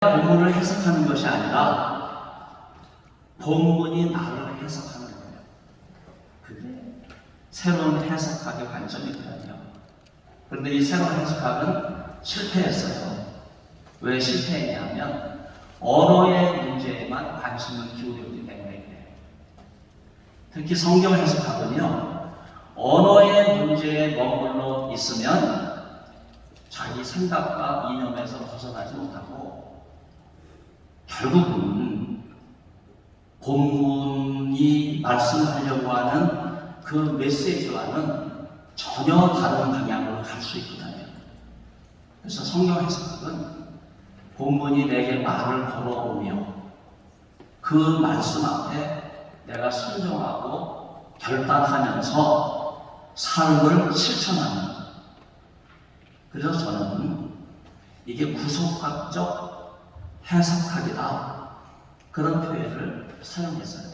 본문을 해석하는 것이 아니라 본문이 나를 해석하는 거예요. 그게 새로운 해석학의 관점이거든요. 그런데 이 새로운 해석학은 실패했어요. 왜 실패했냐면 언어의 문제에만 관심을 기울였기 때문에. 특히 성경 해석학은요, 언어의 문제에 머물러 있으면 자기 생각과 이념에서 벗어나지 못하고 결국은 본문이 말씀하려고 하는 그 메시지와는 전혀 다른 방향으로 갈 수 있거든요. 그래서 성경 해석은 본문이 내게 말을 걸어오며 그 말씀 앞에 내가 순종하고 결단하면서 삶을 실천하는, 그래서 저는 이게 구속학적 해석학이다, 그런 표현을 사용했어요.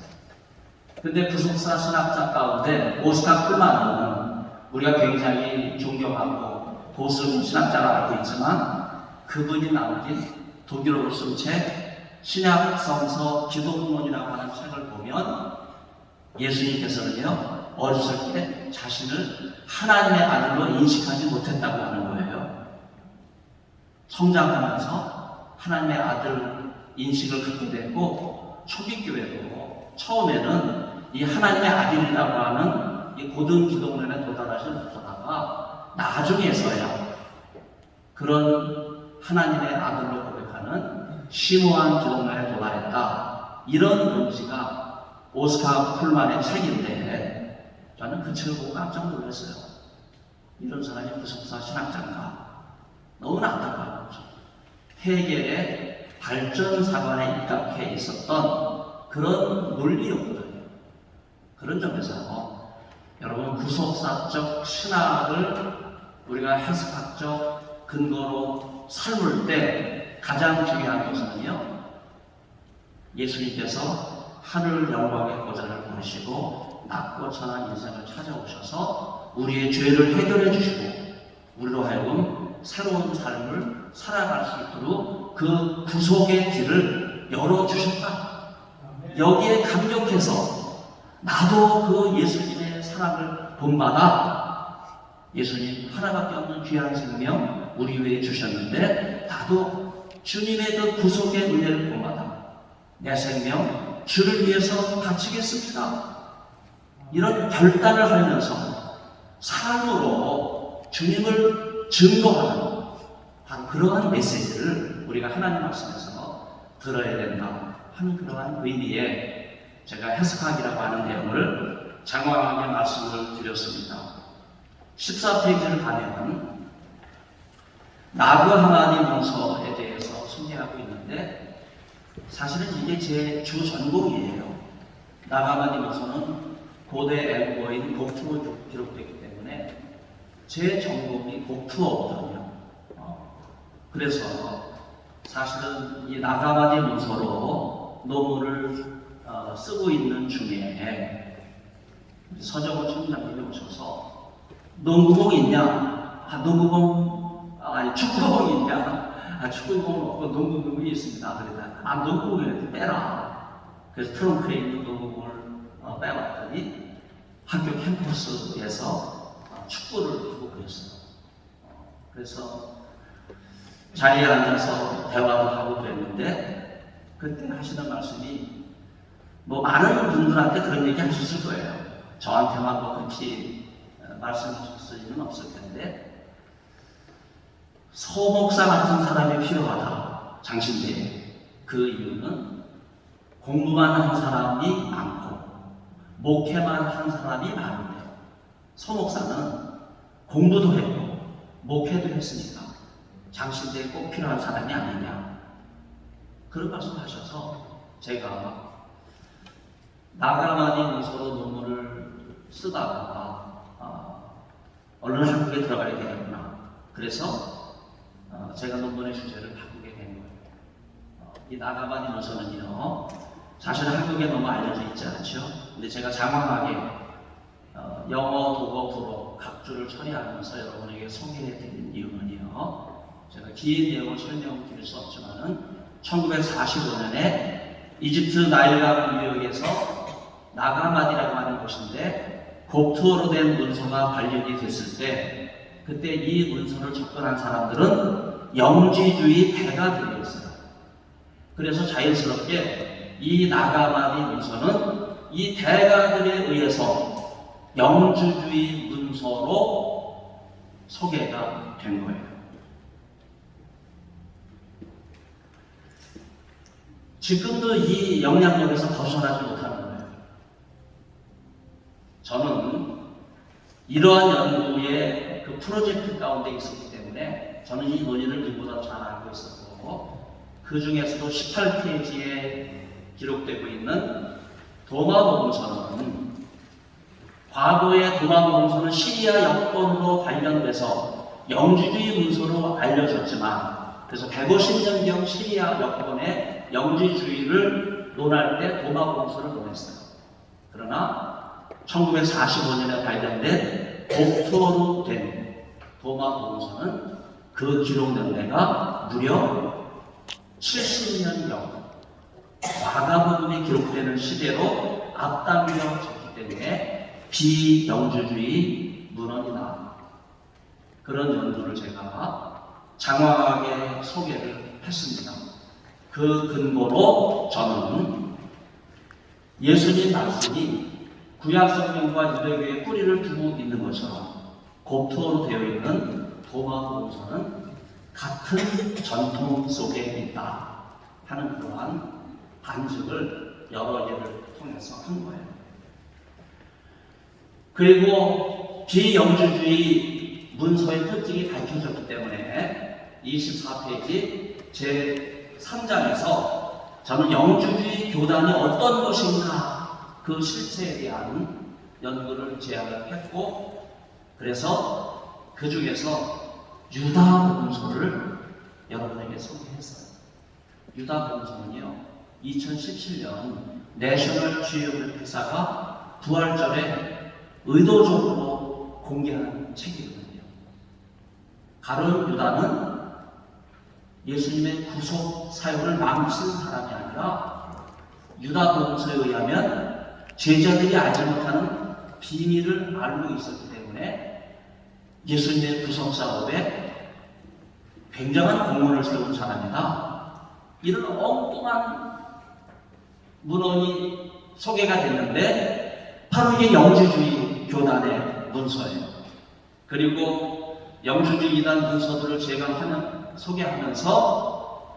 근데 구속사 신학자 가운데 오스카 쿨만은 우리가 굉장히 존경하고 보수 신학자라 알고 있지만, 그분이 남긴 독일어로 쓴 책 신약성서 기독론이라고 하는 책을 보면 예수님께서는요, 어렸을 때 자신을 하나님의 아들로 인식하지 못했다고 하는 거예요. 성장하면서 하나님의 아들 인식을 갖게 됐고, 초기교회도 처음에는 이 하나님의 아들이라고 하는 이 고등 기독론에 도달하지 못하다가 나중에서야 그런 하나님의 아들로 고백하는 심오한 기독론에 도달했다, 이런 논지가 오스카 쿨만의 책인데, 저는 그 책을 보고 깜짝 놀랐어요. 이런 사람이 구속사 신학자인가? 너무나 안타까운 거죠. 해겔의 발전사관에 입각해 있었던 그런 논리였거든요. 그런 점에서 여러분, 구속사적 신학을 우리가 해석학적 근거로 삼을 때 가장 중요한 것은요, 예수님께서 하늘 영광의 보좌를 부르시고 낮고 천한 인생을 찾아오셔서 우리의 죄를 해결해 주시고 우리로 하여금 새로운 삶을 살아갈 수 있도록 그 구속의 길을 열어주셨다. 여기에 감격해서 나도 그 예수님의 사랑을 본받아, 예수님 하나밖에 없는 귀한 생명 우리 위해 주셨는데 나도 주님의 그 구속의 은혜를 본받아 내 생명 주를 위해서 바치겠습니다. 이런 결단을 하면서 삶으로 주님을 증거하는 바로 그러한 메시지를 우리가 하나님 말씀에서 들어야 된다 하는 그러한 의미에 제가 해석학이라고 하는 내용을 장황하게 말씀을 드렸습니다. 14페이지를 가면 나그 하나님 문서에 대해서 소개하고 있는데, 사실은 이게 제 주 전공이에요. 나그 하나님 문서는 고대 애국어인 곡투어로 기록되기 때문에 제 전공이 곡투어거든요. 그래서 사실은 이 나그 하나님 문서로 논문을 쓰고 있는 중에 서정호 총장님이 오셔서 농구공 있냐? 농구공, 아니 축구공 있냐? 축구공은 없고 농구공이 있습니다. 그러니까 농구공을 빼라. 그래서 트렁크에 있는 농구공을 빼왔더니 학교 캠퍼스에서 축구를 하고 그랬어요. 그래서 자리에 앉아서 대화도 하고 그랬는데, 그때 하시는 말씀이 뭐 많은 분들한테 그런 얘기 하셨을 거예요. 저한테만 뭐 그렇게 말씀하셨을 일은 없을 텐데, 소목사 같은 사람이 필요하다, 장신대에. 그 이유는 공부만 한 사람이 많고 목회만 한 사람이 많은데, 소목사는 공부도 했고 목회도 했으니까 장신대에 꼭 필요한 사람이 아니냐, 그런 말씀을 하셔서 제가 나가마니 문서로 논문을 쓰다가 얼른 한국에 들어가야 되겠구나. 그래서 제가 논문의 주제를 바꾸게 된 거예요. 이 나가마니 문서는요, 사실 한국에 너무 알려져 있지 않죠. 근데 제가 장황하게 영어, 독어, 불어 각주를 처리하면서 여러분에게 소개해 드린 이유는요, 제가 긴 내용을 설명드릴 수 없지만은 1945년에 이집트 나일강 유역에서 나가마디라고 하는 곳인데 곡투어로 된 문서가 발견이 됐을 때 그때 이 문서를 접근한 사람들은 영지주의 대가들이었어요. 그래서 자연스럽게 이 나가마디 문서는 이 대가들에 의해서 영지주의 문서로 소개가 된 거예요. 지금도 이 영향력에서 벗어나지 못하는 거예요. 저는 이러한 연구의 그 프로젝트 가운데 있었기 때문에 저는 이 논의를 누구보다 잘 알고 있었고, 그 중에서도 18페이지에 기록되고 있는 도마복음서는, 과거의 도마복음서는 시리아 여권으로 발견돼서 영지주의 문서로 알려졌지만, 그래서 150년경 시리아 여권의 영지주의를 논할 때 도마복음서를 논했어요. 그러나 1945년에 발견된 곡투어로 된 도마복음서는 그 기록 연대가 무려 70년경 마가복음이 기록되는 시대로 앞당겨졌기 때문에 비영주주의 문헌이다. 그런 연구를 제가 장황하게 소개를 했습니다. 그 근거로 저는 예수님 말씀이 구약성경과 유대교의 뿌리를 두고 있는 것처럼 곡투어로 되어 있는 도마복음서는 같은 전통 속에 있다 하는 그러한 반증을 여러 예를 통해서 한 거예요. 그리고 비영주주의 문서의 특징이 밝혀졌기 때문에 24페이지 제3장에서 저는 영주주의 교단이 어떤 것인가 그 실체에 대한 연구를 제안을 했고, 그래서 그 중에서 유다복음서를 여러분에게 소개했어요. 유다복음서는요, 2017년 내셔널 지오그래피사가 부활절에 의도적으로 공개한 책이거든요. 가룟 유다는 예수님의 구속 사역을 망친 사람이 아니라 유다복음서에 의하면 제자들이 알지 못하는 비밀을 알고 있었기 때문에 예수님의 구속 사업에 굉장한 공헌을 세운 사람이다. 이런 엉뚱한 문헌이 소개가 됐는데 바로 이게 영주주의 교단의 문서예요. 그리고 영주주의 이단 문서들을 제가 소개하면서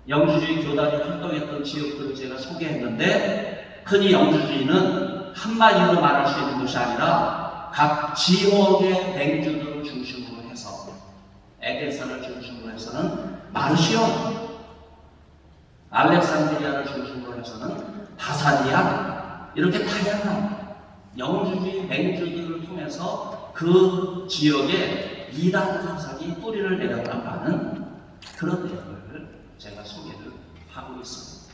영주주의 교단이 활동했던 지역들을 제가 소개했는데, 흔히 영주주의는 한마디로 말할 수 있는 것이 아니라 각 지역의 맹주들을 중심으로 해서, 에데사를 중심으로 해서는 마르시온, 알렉산드리아를 중심으로 해서는 바사디안, 이렇게 다양한 영주주의 맹주들을 통해서 그 지역의 이단 사상이 뿌리를 내렸다고 하는 그런 내용을 제가 소개를 하고 있습니다.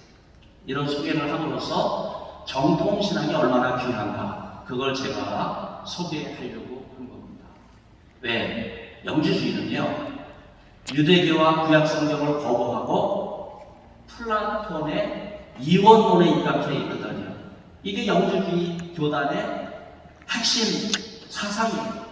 이런 소개를 함으로써 정통신앙이 얼마나 귀한가, 그걸 제가 소개하려고 한 겁니다. 왜? 영주주의는요, 유대교와 구약성경을 거부하고 플라톤의 이원론에 입각해 있거든요. 이게 영주주의 교단의 핵심 사상이에요.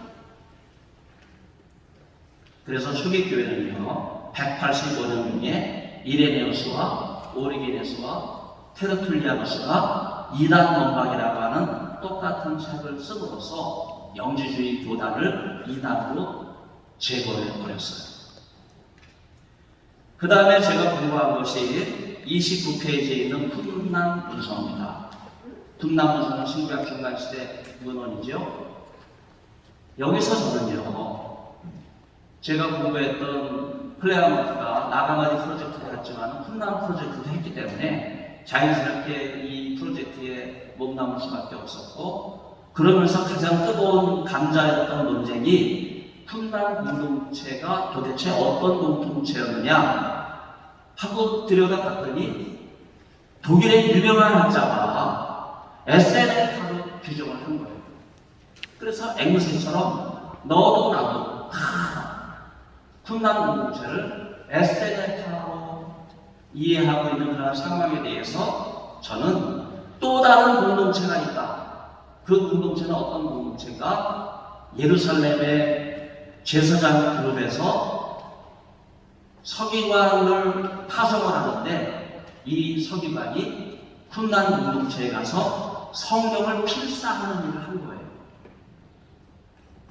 그래서 초기교회는요, 185년 중에 이레네우스와 오리게네스와 테르툴리아누스가 이단 논박이라고 하는 똑같은 책을 씀으로써 영주주의 교단을 이단으로 제거해 버렸어요. 그 다음에 제가 공부한 것이 29페이지에 있는 훈남 문서입니다. 훈남 문서는 신구약 중간시대 문헌이죠. 여기서 저는요, 제가 공부했던 클레어먼트가 나가마디 프로젝트를 했지만 훈남 프로젝트도 했기 때문에 자연스럽게 이 프로젝트에 몸담을 수밖에 없었고, 그러면서 가장 뜨거운 감자였던 논쟁이 훈남 공동체가 도대체 어떤 공동체였느냐 하고 들여다봤더니 독일의 유명한 학자가 SNF로 규정을 한 거예요. 그래서 앵무새처럼 너도 나도 다 훈남 공동체를 SNF로 이해하고 있는 그런 상황에 대해서 저는 또 다른 공동체가 있다. 그 공동체는 어떤 공동체가 예루살렘의 제사장 그룹에서 서기관을 파송을 하는데 이 서기관이 쿰란 공동체에 가서 성경을 필사하는 일을 한 거예요.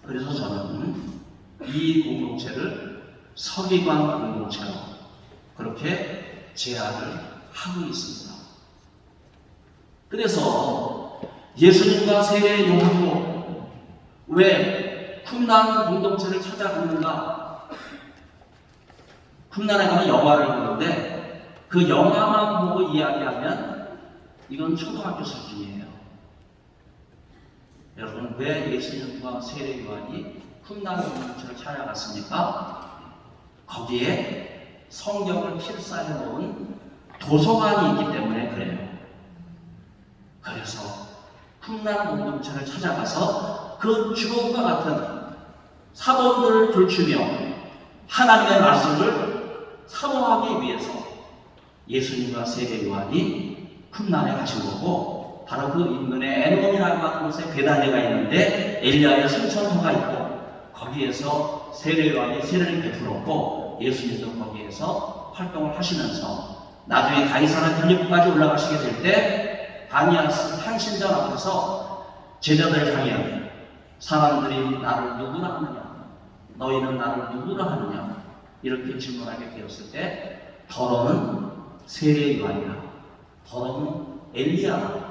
그래서 저는 이 공동체를 서기관 공동체로 그렇게 제안을 하고 있습니다. 그래서 예수님과 세례 요한도 왜 쿰란 공동체를 찾아갔는가? 쿰란에 가면 영화를 보는데 그 영화만 보고 이야기하면 이건 초등학교 수준이에요. 여러분, 왜 예수님과 세례 요한이 쿰란 공동체를 찾아갔습니까? 거기에 성경을 필사해 놓은 도서관이 있기 때문에 그래요. 그래서 쿰란 공동체를 찾아가서 그 주옥과 같은 사본들을 들추며 하나님의 말씀을 사모하기 위해서 예수님과 세례 요한이 쿰란에 가신 거고, 바로 그 인근에 에돔이라고 하는 곳에 베다니가 있는데 엘리야의 승천터가 있고 거기에서 세례 요한이 세례를 베풀었고 예수님도 거기에서 활동을 하시면서 나중에 가이사랴 빌립보까지 올라가시게 될 때 바니아스 탄신전 앞에서 제자들 향해 사람들이 나를 누구라 하느냐, 너희는 나를 누구라 하느냐 이렇게 질문하게 되었을 때 더러는 세례 요한이라, 더러는 엘리야라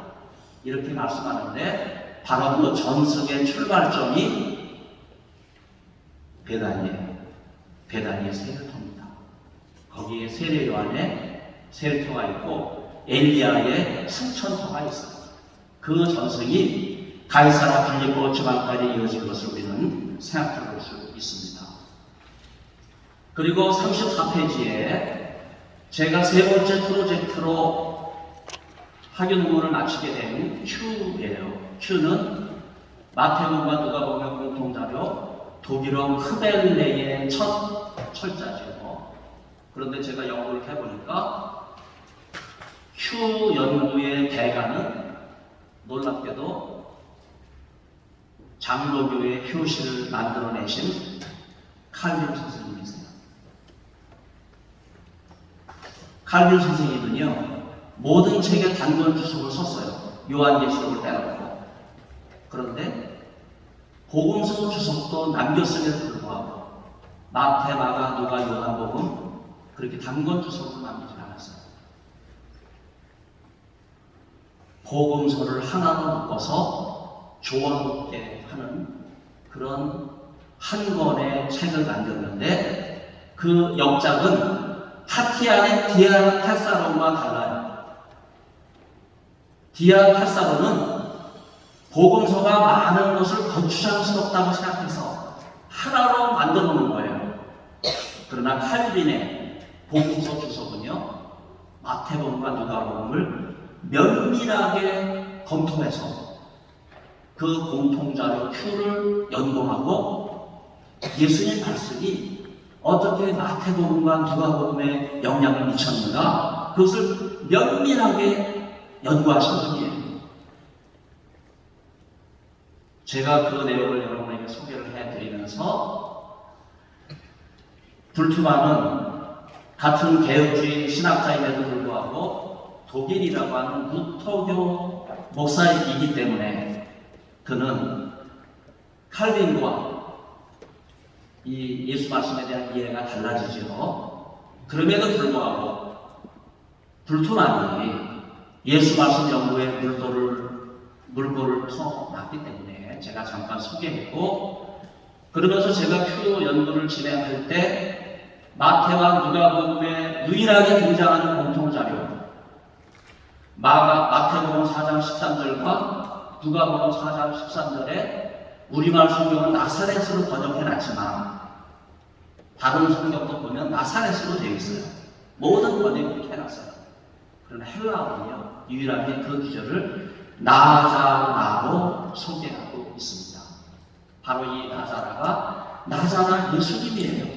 이렇게 말씀하는데 바로 그 전승의 출발점이 베다니의 세례터입니다. 거기에 세례 요한의 세례터가 있고 엘리야의 승천터가 있어요. 그 전승이 가이사랴 빌립보 지방까지 이어진 것을 우리는 생각해 볼 수 있습니다. 그리고 34페이지에 제가 세 번째 프로젝트로 학위 논문을 마치게 된 Q예요. Q는 마태복음과 누가복음의 공통자료 독일어 크벨레의 첫 철자죠. 그런데 제가 연구를 해보니까 Q 연구의 대가는 놀랍게도 장로교의 효시를 만들어내신 칼빈 선생님이세요. 칼빈 선생님은요, 모든 책에 단권 주석을 썼어요. 요한계시록을 빼놓고. 그런데 복음서 주석도 남겼음에도 불구하고 마태, 마가, 누가, 요한복음 그렇게 단권 주석을 남기지 않았어요. 복음서를 하나로 묶어서 조화롭게 하는 그런 한 권의 책을 만들었는데 그 역작은 타티안의 디아 타사론과 달라요. 디아 타사론은 복음서가 많은 것을 거추장스럽다고 생각해서 하나로 만들어 놓은 거예요. 그러나 칼빈의 복음서 주석은요, 마태복음과 누가복음을 면밀하게 검토해서 그 공통자료 Q를 연구하고 예수님 말씀이 어떻게 마태복음과 누가복음에 영향을 미쳤는가 그것을 면밀하게 연구하신 분이에요. 제가 그 내용을 여러분에게 소개를 해드리면서 불투만은 같은 개혁주의 신학자임에도 불구하고 독일이라고 하는 루터교 목사이기 때문에 그는 칼빈과 이 예수 말씀에 대한 이해가 달라지죠. 그럼에도 불구하고 불투만이 예수 말씀 연구에 물꼬를 터놨기 때문에 제가 잠깐 소개했고, 그러면서 제가 Q 연구를 진행할 때 마태와 누가복음에 유일하게 등장하는 공통자료 마태복음 4장 13절과 누가복음 4장 13절에 우리말 성경은 나사렛으로 번역해놨지만 다른 성경도 보면 나사렛으로 되어 있어요. 모든 번역이 그렇게 해놨어요. 그러나 헬라어는요, 유일하게 그 기절을 나자라로 소개하고 있습니다. 바로 이 나자라가 나자라 예수님이에요.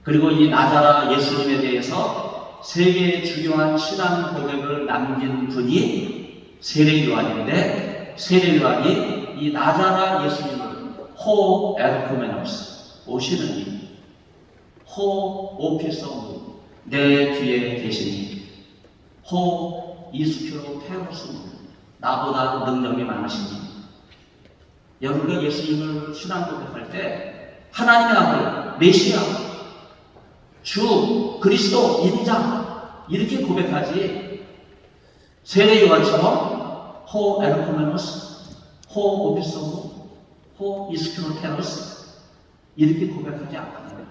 그리고 이 나자라 예수님에 대해서 세계의 중요한 신앙 고백을 남긴 분이 세례 요한인데, 세례 요한이 이 나자라 예수님을 호 에르코메노스, 오시는 이, 호 오피소무, 내 뒤에 계시니, 호 이스큐로 테오스무, 나보다 능력이 많으시니. 여러분과 예수님을 신앙 고백할 때 하나님의 아들, 메시아, 주, 그리스도, 인자 이렇게 고백하지, 세례 요한처럼 호 에르코메노스, 호 오피소무, 호 이스큐로테노스 이렇게 고백하지 않거든요.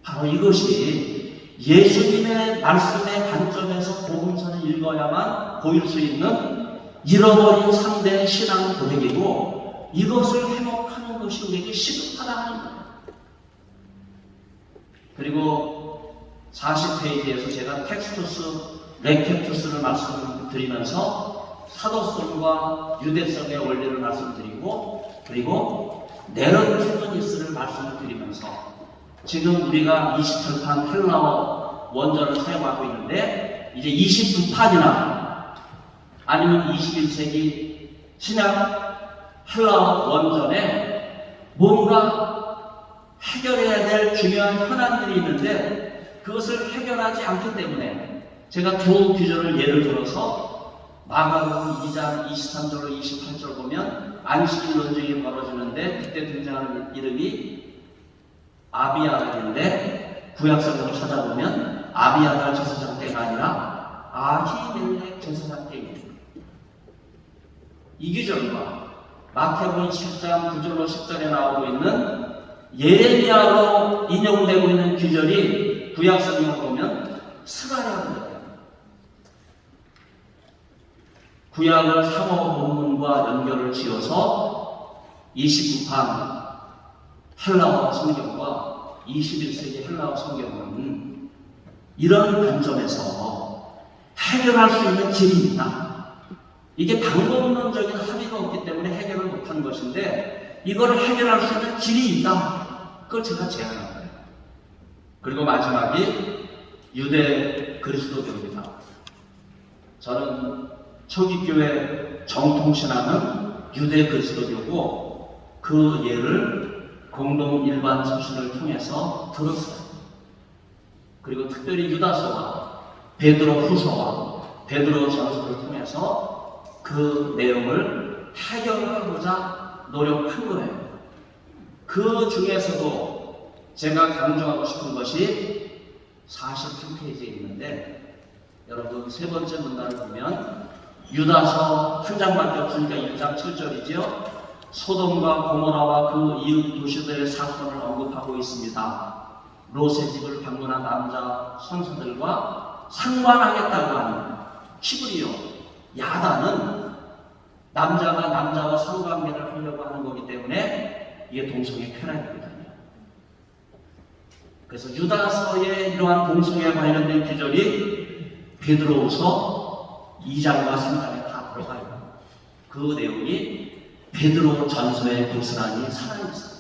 바로 이것이 예수님의 말씀의 관점에서 복음서를 읽어야만 보일 수 있는 잃어버린 상대의 신앙 고백이고, 이것을 회복하는 것이 우리에게 시급하다는 거예요. 그리고 40페이지에서 제가 텍스투스, 레캡투스를 말씀드리면서 사도성과 유대성의 원리를 말씀드리고, 그리고 네러티브니스를 말씀을 드리면서 지금 우리가 27판 헬라어 원전을 사용하고 있는데, 이제 29판이나 아니면 21세기 신약 헬라어 원전에 뭔가 해결해야 될 중요한 현안들이 있는데 그것을 해결하지 않기 때문에, 제가 두 규절을 예를 들어서 마가복음 2장 23절로 28절 보면 안식일 논쟁이 벌어지는데, 그때 등장하는 이름이 아비아달인데 구약성경을 찾아보면 아비아달 제사장 때가 아니라 아히멜렉 제사장 때입니다. 이 규절과 마태복음 10장 9절로 10절에 나오고 있는 예레미야로 인용되고 있는 규절이 구약성경을 보면 스가랴입니다. 구약을 상호 본문과 연결을 지어서 29판 헬라어 성경과 21세기 헬라어 성경은 이런 관점에서 해결할 수 있는 길이 있다. 이게 방법론적인 합의가 없기 때문에 해결을 못한 것인데, 이거를 해결할 수 있는 길이 있다. 그걸 제가 제안한 거예요. 그리고 마지막이 유대 그리스도교입니다. 저는 초기 교회 정통신앙은 유대 그리스도교고, 그 예를 공동 일반 서신을 통해서 들었어요. 그리고 특별히 유다서와 베드로 후서와 베드로 전서를 통해서 그 내용을 해결하고자 노력한 거예요. 그 중에서도 제가 강조하고 싶은 것이 43페이지에 있는데, 여러분 세 번째 문단을 보면 유다서 한 장밖에 없으니까 1장 7절이죠. 소돔과 고모라와 그 이웃 도시들의 사건을 언급하고 있습니다. 롯의 집을 방문한 남자 선수들과 상관하겠다고 하는 키브리오, 야단은 남자가 남자와 성관계를 하려고 하는 거기 때문에 이게 동성애 쾌락이거든요. 그래서 유다서의 이러한 동성애에 관련된 규절이 베드로후서 2장과 3장에 다 들어가요. 그 내용이 베드로 전서에 고스란히 살아있어요.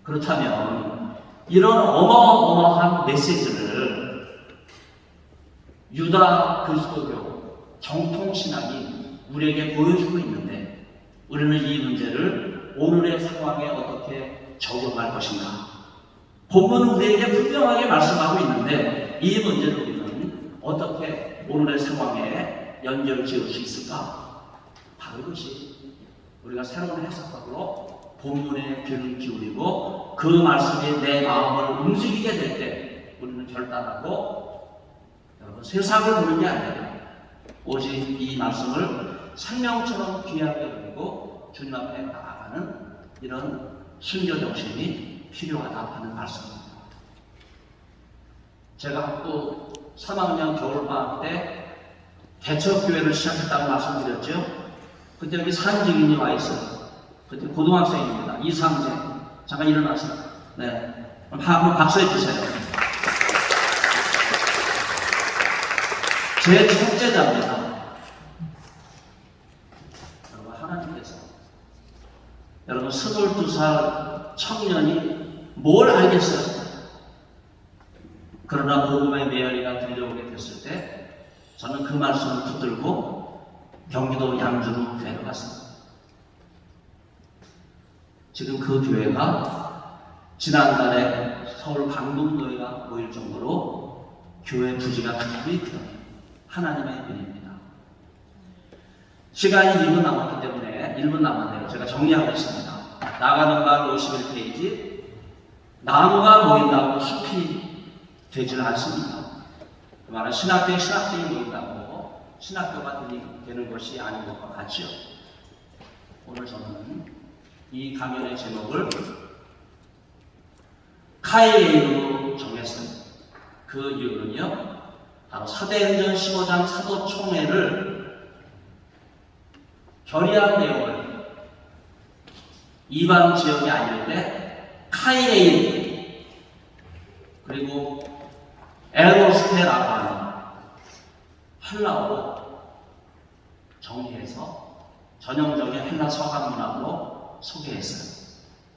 그렇다면 이런 어마어마한 메시지를 유다 그리스도교 정통신앙이 우리에게 보여주고 있는데, 우리는 이 문제를 오늘의 상황에 어떻게 적용할 것인가? 본문은 우리에게 분명하게 말씀하고 있는데, 이 문제를 우리는 어떻게 오늘의 상황에 연결 지을 수 있을까? 바로 이것이 우리가 새로운 해석학으로 본문에 귀를 기울이고 그 말씀이 내 마음을 움직이게 될 때 우리는 결단하고, 여러분 세상을 보는 게 아니라 오직 이 말씀을 생명처럼 귀하게 여기고 주님 앞에 나아가는 이런 순교 정신이 필요하다 하는 말씀입니다. 제가 학부 3학년 겨울방학 때 개척교회를 시작했다고 말씀드렸죠. 그때 여기 사인증인이 와 있어요. 그때 고등학생입니다. 이상재. 잠깐 일어나세요. 네. 한번 박수해 주세요. 제 첫째자입니다. 여러분, 하나님께서 여러분 22살 청년이 뭘 알겠어요? 복음의 메아리가 들려오게 됐을 때 저는 그 말씀을 붙들고 경기도 양주로 교회로 갔습니다. 지금 그 교회가 지난달에 서울 방동교회가 모일 정도로 교회 부지가 크게 크다. 하나님의 은혜입니다. 시간이 1분 남았기 때문에 1분 남았네요. 제가 정리하고 있습니다. 나가는 말 51페이지. 나무가 모인다고 숲이 되질 않습니다. 그 말은 신학교에 신학생이 모인다고 신학교가 되는 것이 아닌 것과 같죠. 오늘 저는 이 강연의 제목을 카이레인으로 정했습니다. 그 이유는요, 바로 사도행전 15장 사도총회를 결의한 내용을 이방 지역이 아닐 때 카이레인 그리고 에로스테라고 하는 헬라어로 정리해서 전형적인 헬라 서학 문학으로 소개했어요.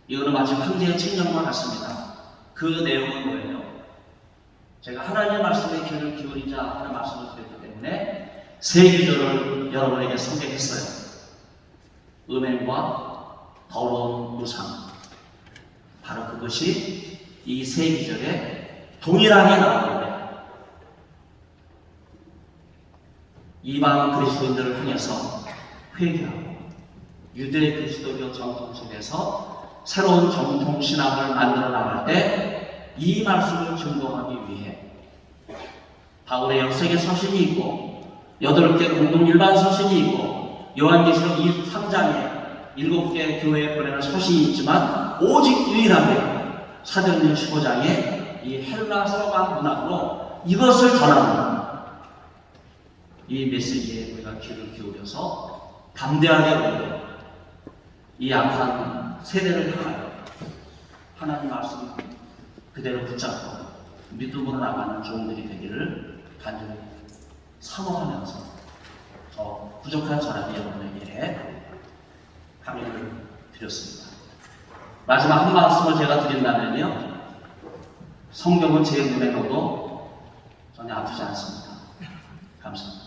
이거는 마치 황제의 칙령과 같습니다. 그 내용은 뭐예요? 제가 하나님의 말씀에 귀를 기울이자 하는 말씀을 드렸기 때문에 세 구절을 여러분에게 소개했어요. 음행과 더러운 우상. 바로 그것이 이 세 구절에 동일하게 나오는데 이방 그리스도인들을 향해서 회개하고 유대 그리스도교 정통 속에서 새로운 정통 신학을 만들어 나갈 때 이 말씀을 증거하기 위해 바울의 역색의 서신이 있고 8개 공동 일반 서신이 있고 요한계시록 23장에 7개 교회에 보내는 서신이 있지만 오직 유일하게 사도행전 15장에 이 헬라 서강 문학으로 이것을 전합니다. 이 메시지에 우리가 귀를 기울여서 담대하게 오고 이 악한 세대를 향하여 하나님 말씀 그대로 붙잡고 믿음으로 나가는 종들이 되기를 간절히 사모하면서 더 부족한 사람이 여러분에게 강의를 드렸습니다. 마지막 한 말씀을 제가 드린다면요, 성경은 제 눈에 넣어도 전혀 아프지 않습니다. 감사합니다.